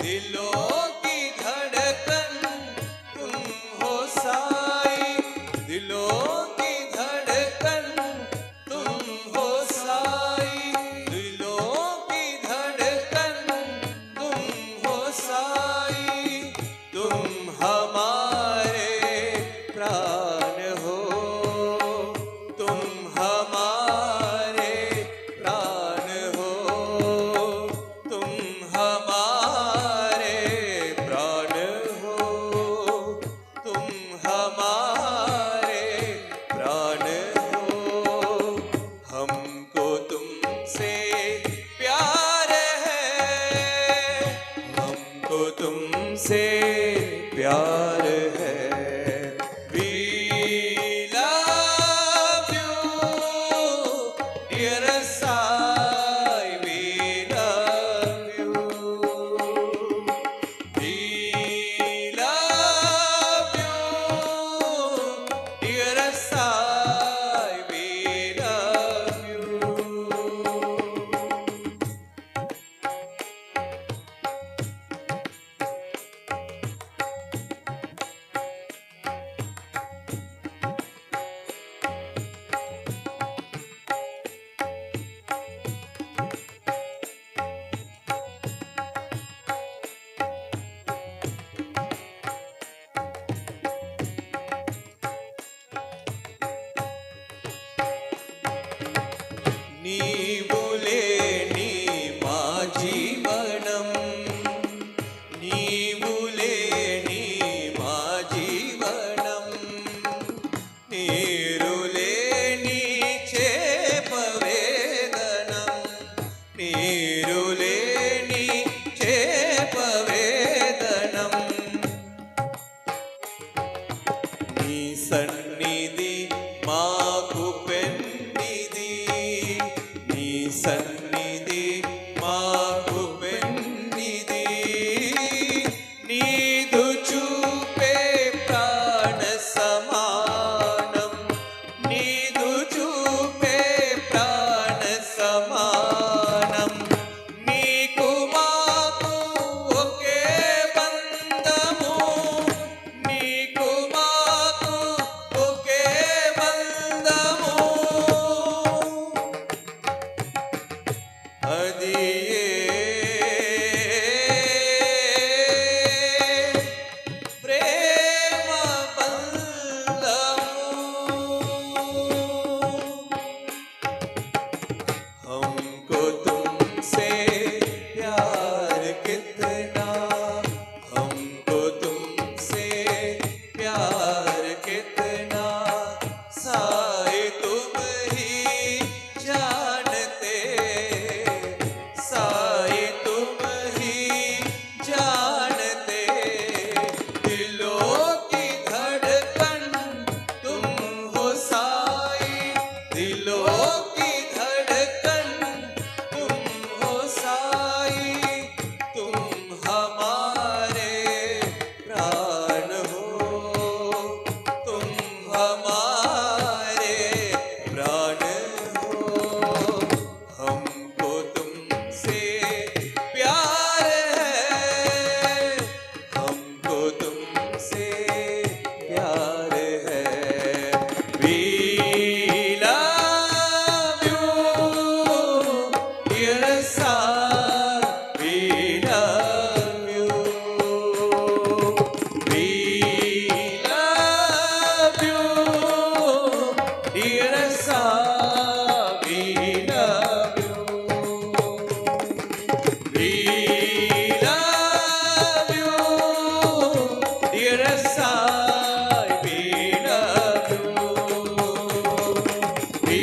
दिलों की धड़कन तुम हो साई दिलों की धड़कन तुम हो साई दिलों की धड़कन तुम हो साई तुम हमारे प्राण हो तुम हमारे प्राण हो तुम हमारे प्राण हो तुम हमारे प्राण हो हमको तुमसे प्यार है हमको तुमसे प्यार है We love you, dear Sai, we love you. We love you, dear Sai, we love you. నీవులేని మా జీవనం నీవులేని మా జీవనం నీరులేని చేపవేదనం నీరులేని చేపవేదనం నీ సన్నిధి మాకు పెన్నిధి నీ సన్నిధి మాకు పెన్నిధి నీదు చూపే ప్రాణ సమానం నీదు చూపే ప్రాణ సమానం నీకు మాకు ఒకే బంధము నీకు మాకు ఒకే బంధము అది ప్రేమ బంధము हमको तुमसे प्यार कितना हमको तुमसे प्यार कितना साई तुम ही जानते Sai dear Sai, we love you. We love you, dear Sai, we love you. We love you, dear Sai, we love you. We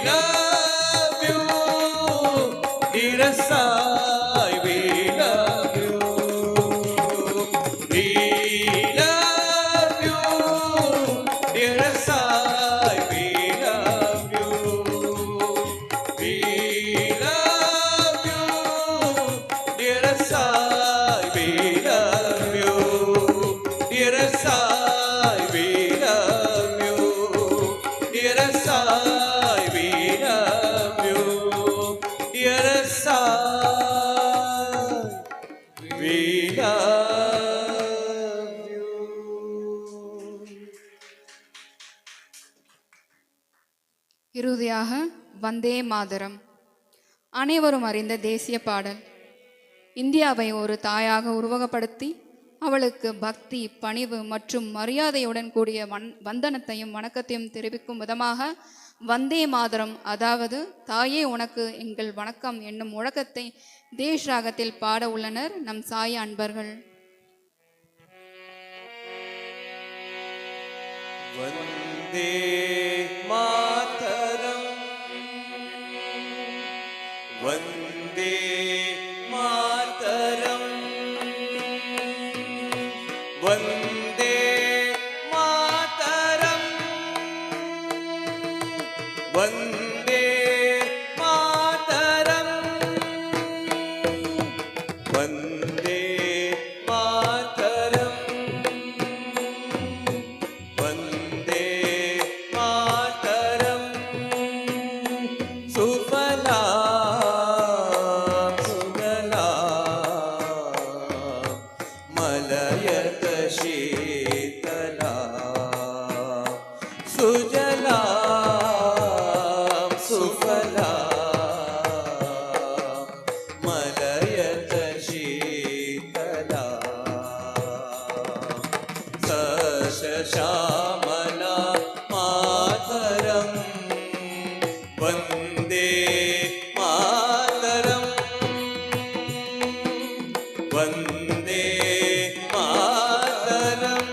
love you, dear Sai, we love you. We love you, dear Sai, we love you. We love you, dear Sai, we love you. Dear Sai, we love you. Dear Sai, we love you. Dear Sai, we love you. இறுதியாக வந்தே மாதரம் அனைவரும் அறிந்த தேசிய பாடல். இந்தியாவை ஒரு தாயாக உருவகப்படுத்தி அவளுக்கு பக்தி, பணிவு மற்றும் மரியாதையுடன் கூடிய வந்தனத்தையும் வணக்கத்தையும் தெரிவிக்கும் விதமாக வந்தே மாதரம், அதாவது தாயே உனக்கு எங்கள் வணக்கம் என்னும் முழக்கத்தை தேஷ் ராகத்தில் பாட உள்ளனர் நம் சாய் அன்பர்கள். वन्दे मातरम् वन्दे मातरम् वन्दे मातरम् वन्दे मातरम् वन्दे मातरम् वन्दे मातरम् सुफला सुफला मलयत शीतला सुजला सुफला मलयत शीतला श्यामला मातरम् वन्दे मातरम् वन्दे मातरम्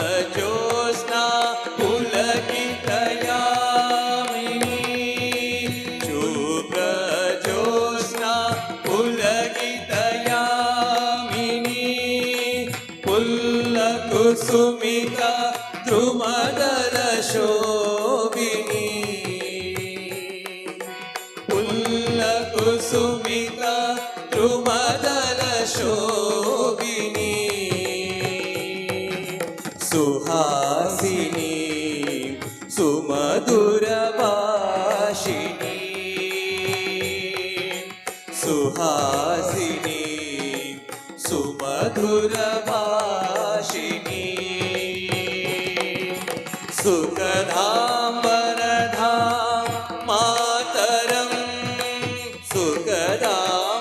शुभ्रजोत्स्ना पुलकितयामिनी शुभ्रजोत्स्ना पुलकितयामिनी पुल्लकुसुमिता द्रुमदलशोभिनी पुल्लकुसुमिता द्रुमदलशोभिनी सुहासिनी सुमधुरभाषिणी सुहासिनी सुमधुरभाषिणी सुखदां वरदां मातरं सुखदां